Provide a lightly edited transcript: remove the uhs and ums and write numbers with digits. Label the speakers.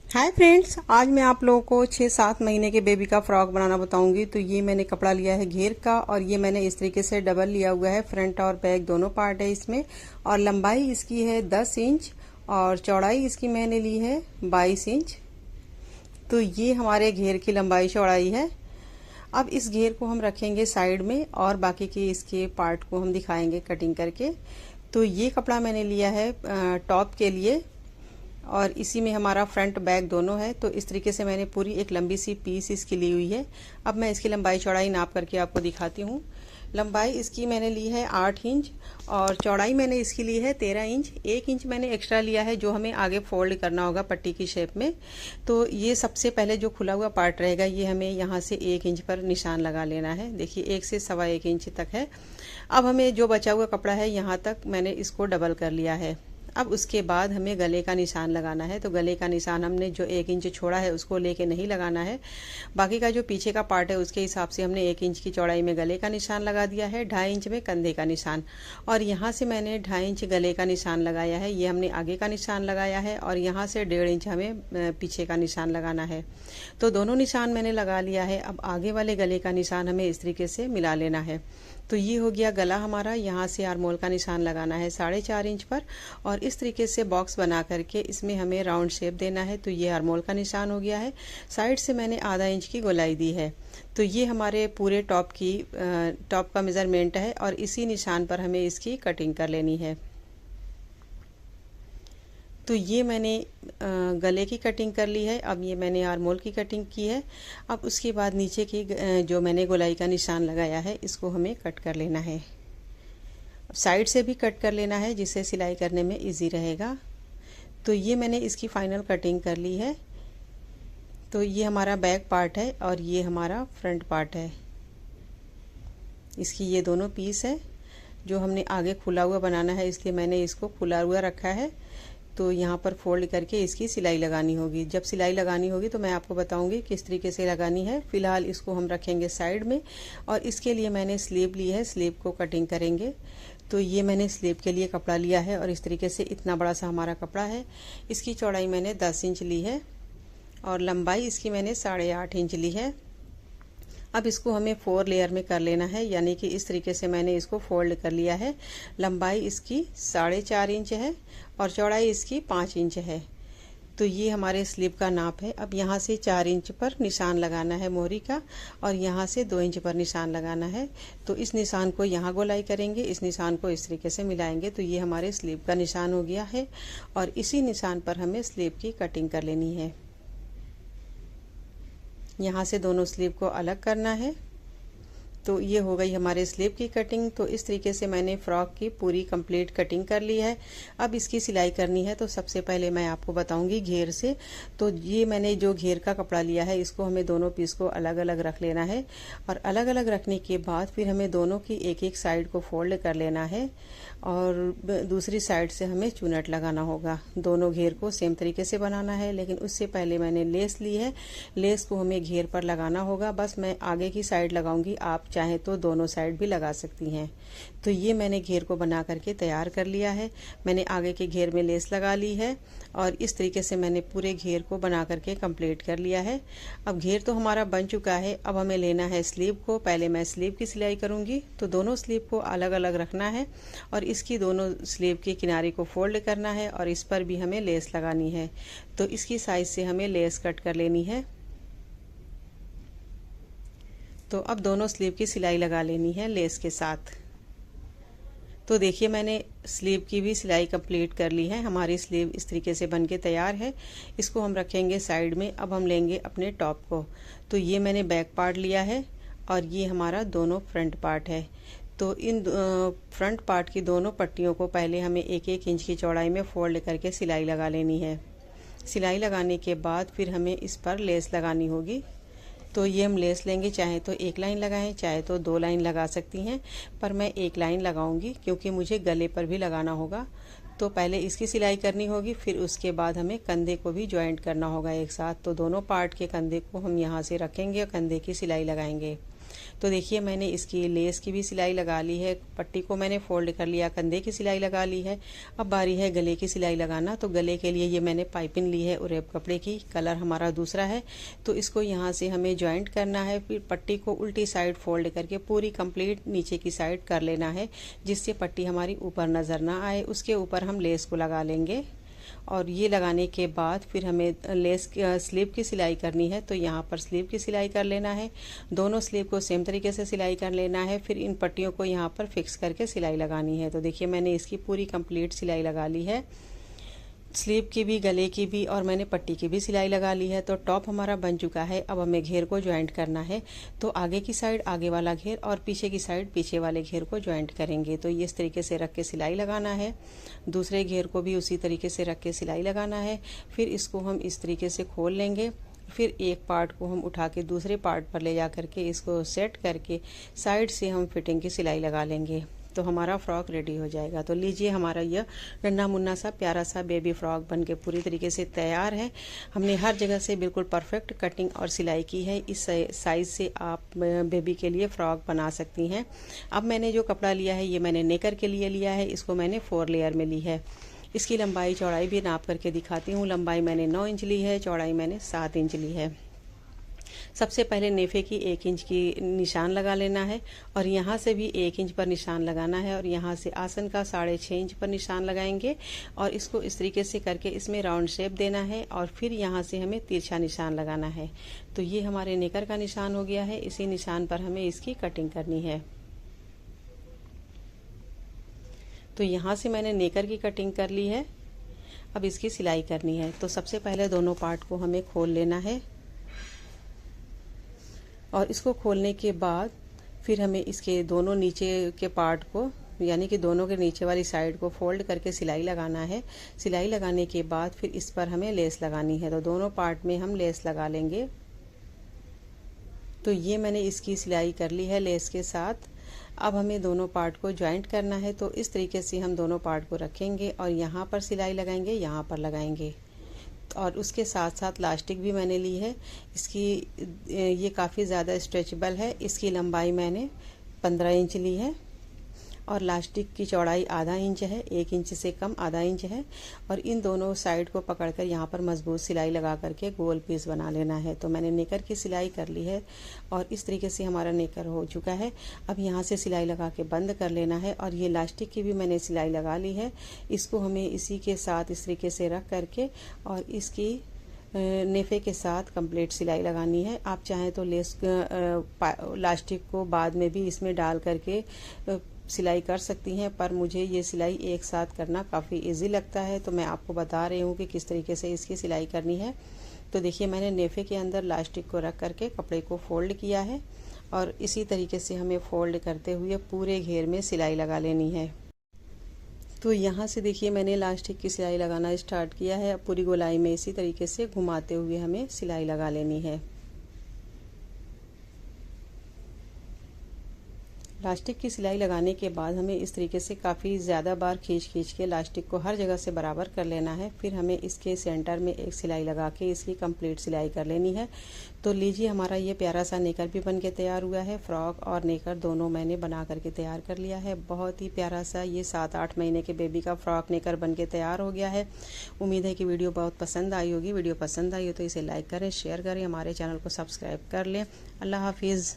Speaker 1: Hi friends, आज मैं आप लोगों को 6-7 महीने के बेबी का फ्रॉक बनाना बताऊंगी। तो ये मैंने कपड़ा लिया है घेर का और ये मैंने इस तरीके से डबल लिया हुआ है। फ्रंट और बैक दोनों पार्ट है इसमें। और लंबाई इसकी है 10 इंच और चौड़ाई इसकी मैंने ली है 22 इंच। तो ये हमारे घेर की लंबाई चौड़ाई है। अब इस घेर को हम रखेंगे साइड में और बाकी के इसके पार्ट को हम दिखाएंगे कटिंग करके। तो ये कपड़ा मैंने लिया है टॉप के लिए और इसी में हमारा फ्रंट बैक दोनों है। तो इस तरीके से मैंने पूरी एक लंबी सी पीस इसकी ली हुई है। अब मैं इसकी लंबाई चौड़ाई नाप करके आपको दिखाती हूँ। लंबाई इसकी मैंने ली है 8 इंच और चौड़ाई मैंने इसकी ली है 13 इंच। 1 इंच मैंने एक्स्ट्रा लिया है जो हमें आगे फोल्ड करना होगा पट्टी की शेप में। तो ये सबसे पहले जो खुला हुआ पार्ट रहेगा ये हमें यहाँ से 1 इंच पर निशान लगा लेना है। देखिए 1 से 1.25 इंच तक है। अब हमें जो बचा हुआ कपड़ा है यहाँ तक मैंने इसको डबल कर लिया है। अब उसके बाद हमें गले का निशान लगाना है। तो गले का निशान हमने जो 1 इंच छोड़ा है उसको लेके नहीं लगाना है। बाकी का जो पीछे का पार्ट है उसके हिसाब से हमने 1 इंच की चौड़ाई में गले का निशान लगा दिया है, 2.5 इंच में कंधे का निशान और यहाँ से मैंने 2.5 इंच गले का निशान लगाया है। ये हमने आगे का निशान लगाया है और यहाँ से 1.5 इंच हमें पीछे का निशान लगाना है। तो दोनों निशान मैंने लगा लिया है। अब आगे वाले गले का निशान हमें इस तरीके से मिला लेना है। तो ये हो गया गला हमारा। यहाँ से आर्मोल का निशान लगाना है 4.5 इंच पर और इस तरीके से बॉक्स बना करके इसमें हमें राउंड शेप देना है। तो ये आर्मोल का निशान हो गया है। साइड से मैंने आधा इंच की गोलाई दी है। तो ये हमारे पूरे टॉप का मेजरमेंट है और इसी निशान पर हमें इसकी कटिंग कर लेनी है। तो ये मैंने गले की कटिंग कर ली है। अब ये मैंने आर्मोल की कटिंग की है। अब उसके बाद नीचे की जो मैंने गोलाई का निशान लगाया है इसको हमें कट कर लेना है। साइड से भी कट कर लेना है जिससे सिलाई करने में इजी रहेगा। तो ये मैंने इसकी फाइनल कटिंग कर ली है। तो ये हमारा बैक पार्ट है और ये हमारा फ्रंट पार्ट है। इसकी ये दोनों पीस है। जो हमने आगे खुला हुआ बनाना है इसलिए मैंने इसको खुला हुआ रखा है। तो यहाँ पर फोल्ड करके इसकी सिलाई लगानी होगी। जब सिलाई लगानी होगी तो मैं आपको बताऊंगी किस तरीके से लगानी है। फिलहाल इसको हम रखेंगे साइड में और इसके लिए मैंने स्लीव ली है। स्लीव को कटिंग करेंगे। तो ये मैंने स्लीव के लिए कपड़ा लिया है और इस तरीके से इतना बड़ा सा हमारा कपड़ा है। इसकी चौड़ाई मैंने 10 इंच ली है और लंबाई इसकी मैंने 8.5 इंच ली है। अब इसको हमें 4 लेयर में कर लेना है, यानी कि इस तरीके से मैंने इसको फोल्ड कर लिया है। लंबाई इसकी 4.5 इंच है और चौड़ाई इसकी 5 इंच है। तो ये हमारे स्लीव का नाप है। अब यहाँ से 4 इंच पर निशान लगाना है मोहरी का और यहाँ से 2 इंच पर निशान लगाना है। तो इस निशान को यहाँ गोलाई करेंगे, इस निशान को इस तरीके से मिलाएंगे। तो ये हमारे स्लीव का निशान हो गया है और इसी निशान पर हमें स्लीव की कटिंग कर लेनी है। यहाँ से दोनों स्लीव को अलग करना है। तो ये हो गई हमारे स्लीव की कटिंग। तो इस तरीके से मैंने फ्रॉक की पूरी कंप्लीट कटिंग कर ली है। अब इसकी सिलाई करनी है। तो सबसे पहले मैं आपको बताऊंगी घेर से। तो ये मैंने जो घेर का कपड़ा लिया है इसको हमें दोनों पीस को अलग अलग रख लेना है और अलग अलग रखने के बाद फिर हमें दोनों की एक एक साइड को फोल्ड कर लेना है और दूसरी साइड से हमें चुनट लगाना होगा। दोनों घेर को सेम तरीके से बनाना है, लेकिन उससे पहले मैंने लेस ली है। लेस को हमें घेर पर लगाना होगा। बस मैं आगे की साइड लगाऊंगी, आप चाहे तो दोनों साइड भी लगा सकती हैं। तो ये मैंने घेर को बना करके तैयार कर लिया है। मैंने आगे के घेर में लेस लगा ली है और इस तरीके से मैंने पूरे घेर को बना करके कंप्लीट कर लिया है। अब घेर तो हमारा बन चुका है। अब हमें लेना है स्लीव को। पहले मैं स्लीव की सिलाई करूंगी। तो दोनों स्लीव को अलग अलग रखना है और इसकी दोनों स्लीव की किनारे को फोल्ड करना है और इस पर भी हमें लेस लगानी है। तो इसकी साइज से हमें लेस कट कर लेनी है। तो अब दोनों स्लीव की सिलाई लगा लेनी है लेस के साथ। तो देखिए मैंने स्लीव की भी सिलाई कंप्लीट कर ली है। हमारी स्लीव इस तरीके से बनके तैयार है। इसको हम रखेंगे साइड में। अब हम लेंगे अपने टॉप को। तो ये मैंने बैक पार्ट लिया है और ये हमारा दोनों फ्रंट पार्ट है। तो इन फ्रंट पार्ट की दोनों पट्टियों को पहले हमें 1-1 इंच की चौड़ाई में फोल्ड करके सिलाई लगा लेनी है। सिलाई लगाने के बाद फिर हमें इस पर लेस लगानी होगी। तो ये हम लेस लेंगे, चाहे तो 1 लाइन लगाएं चाहे तो 2 लाइन लगा सकती हैं, पर मैं 1 लाइन लगाऊंगी क्योंकि मुझे गले पर भी लगाना होगा। तो पहले इसकी सिलाई करनी होगी, फिर उसके बाद हमें कंधे को भी ज्वाइंट करना होगा एक साथ। तो दोनों पार्ट के कंधे को हम यहाँ से रखेंगे और कंधे की सिलाई लगाएंगे। तो देखिए मैंने इसकी लेस की भी सिलाई लगा ली है, पट्टी को मैंने फोल्ड कर लिया, कंधे की सिलाई लगा ली है। अब बारी है गले की सिलाई लगाना। तो गले के लिए ये मैंने पाइपिंग ली है उरेब कपड़े की, कलर हमारा दूसरा है। तो इसको यहाँ से हमें ज्वाइंट करना है, फिर पट्टी को उल्टी साइड फोल्ड करके पूरी कंप्लीट नीचे की साइड कर लेना है, जिससे पट्टी हमारी ऊपर नज़र ना आए। उसके ऊपर हम लेस को लगा लेंगे और ये लगाने के बाद फिर हमें लेस स्लीव की सिलाई करनी है। तो यहाँ पर स्लीव की सिलाई कर लेना है, दोनों स्लीव को सेम तरीके से सिलाई कर लेना है। फिर इन पट्टियों को यहाँ पर फिक्स करके सिलाई लगानी है। तो देखिए मैंने इसकी पूरी कंप्लीट सिलाई लगा ली है, स्लीव की भी, गले की भी, और मैंने पट्टी की भी सिलाई लगा ली है। तो टॉप हमारा बन चुका है। अब हमें घेर को ज्वाइंट करना है। तो आगे की साइड आगे वाला घेर और पीछे की साइड पीछे वाले घेर को ज्वाइंट करेंगे। तो इस तरीके से रख के सिलाई लगाना है। दूसरे घेर को भी उसी तरीके से रख के सिलाई लगाना है। फिर इसको हम इस तरीके से खोल लेंगे। फिर एक पार्ट को हम उठा के दूसरे पार्ट पर ले जा करके इसको सेट करके साइड से हम फिटिंग की सिलाई लगा लेंगे। तो हमारा फ्रॉक रेडी हो जाएगा। तो लीजिए हमारा यह नन्हा मुन्ना सा प्यारा सा बेबी फ्रॉक बन के पूरी तरीके से तैयार है। हमने हर जगह से बिल्कुल परफेक्ट कटिंग और सिलाई की है। इस साइज से आप बेबी के लिए फ्रॉक बना सकती हैं। अब मैंने जो कपड़ा लिया है ये मैंने नेकर के लिए लिया है। इसको मैंने 4 लेयर में ली है। इसकी लंबाई चौड़ाई भी नाप करके दिखाती हूँ। लंबाई मैंने 9 इंच ली है, चौड़ाई मैंने 7 इंच ली है। सबसे पहले नेफे की 1 इंच की निशान लगा लेना है और यहाँ से भी 1 इंच पर निशान लगाना है और यहाँ से आसन का 6.5 इंच पर निशान लगाएंगे और इसको इस तरीके से करके इसमें राउंड शेप देना है और फिर यहाँ से हमें तिरछा निशान लगाना है। तो ये हमारे नेकर का निशान हो गया है। इसी निशान पर हमें इसकी कटिंग करनी है। तो यहाँ से मैंने नेकर की कटिंग कर ली है। अब इसकी सिलाई करनी है। तो सबसे पहले दोनों पार्ट को हमें खोल लेना है और इसको खोलने के बाद फिर हमें इसके दोनों नीचे के पार्ट को, यानी कि दोनों के नीचे वाली साइड को फोल्ड करके सिलाई लगाना है। सिलाई लगाने के बाद फिर इस पर हमें लेस लगानी है। तो दोनों पार्ट में हम लेस लगा लेंगे। तो ये मैंने इसकी सिलाई कर ली है लेस के साथ। अब हमें दोनों पार्ट को ज्वाइंट करना है। तो इस तरीके से हम दोनों पार्ट को रखेंगे और यहाँ पर सिलाई लगाएंगे, यहाँ पर लगाएंगे। और उसके साथ साथ लास्टिक भी मैंने ली है। इसकी ये काफ़ी ज़्यादा स्ट्रेचेबल है। इसकी लंबाई मैंने 15 इंच ली है और लास्टिक की चौड़ाई आधा इंच है, 1 इंच से कम आधा इंच है। और इन दोनों साइड को पकड़कर यहाँ पर मजबूत सिलाई लगा करके गोल पीस बना लेना है। तो मैंने नेकर की सिलाई कर ली है और इस तरीके से हमारा नेकर हो चुका है। अब यहाँ से सिलाई लगा के बंद कर लेना है और ये लास्टिक की भी मैंने सिलाई लगा ली है। इसको हमें इसी के साथ इस तरीके से रख करके और इसकी नेफे के साथ कंप्लीट सिलाई लगानी है। आप चाहें तो लेस लास्टिक को बाद में भी इसमें डाल करके सिलाई कर सकती हैं, पर मुझे ये सिलाई एक साथ करना काफ़ी इजी लगता है। तो मैं आपको बता रही हूँ कि किस तरीके से इसकी सिलाई करनी है। तो देखिए मैंने नेफे के अंदर लास्टिक को रख करके कपड़े को फोल्ड किया है और इसी तरीके से हमें फोल्ड करते हुए पूरे घेर में सिलाई लगा लेनी है। तो यहाँ से देखिए मैंने लास्टिक की सिलाई लगाना स्टार्ट किया है। अब पूरी गोलाई में इसी तरीके से घुमाते हुए हमें सिलाई लगा लेनी है। लास्टिक की सिलाई लगाने के बाद हमें इस तरीके से काफ़ी ज़्यादा बार खींच के लास्टिक को हर जगह से बराबर कर लेना है। फिर हमें इसके सेंटर में एक सिलाई लगा के इसकी कंप्लीट सिलाई कर लेनी है। तो लीजिए हमारा ये प्यारा सा नेकर भी बन के तैयार हुआ है। फ्रॉक और नेकर दोनों मैंने बना करके तैयार कर लिया है। बहुत ही प्यारा सा ये 7-8 महीने के बेबी का फ्रॉक नेकर बन के तैयार हो गया है। उम्मीद है कि वीडियो बहुत पसंद आई होगी। वीडियो पसंद आई हो तो इसे लाइक करें, शेयर करें, हमारे चैनल को सब्सक्राइब कर लें। अल्लाह हाफिज़।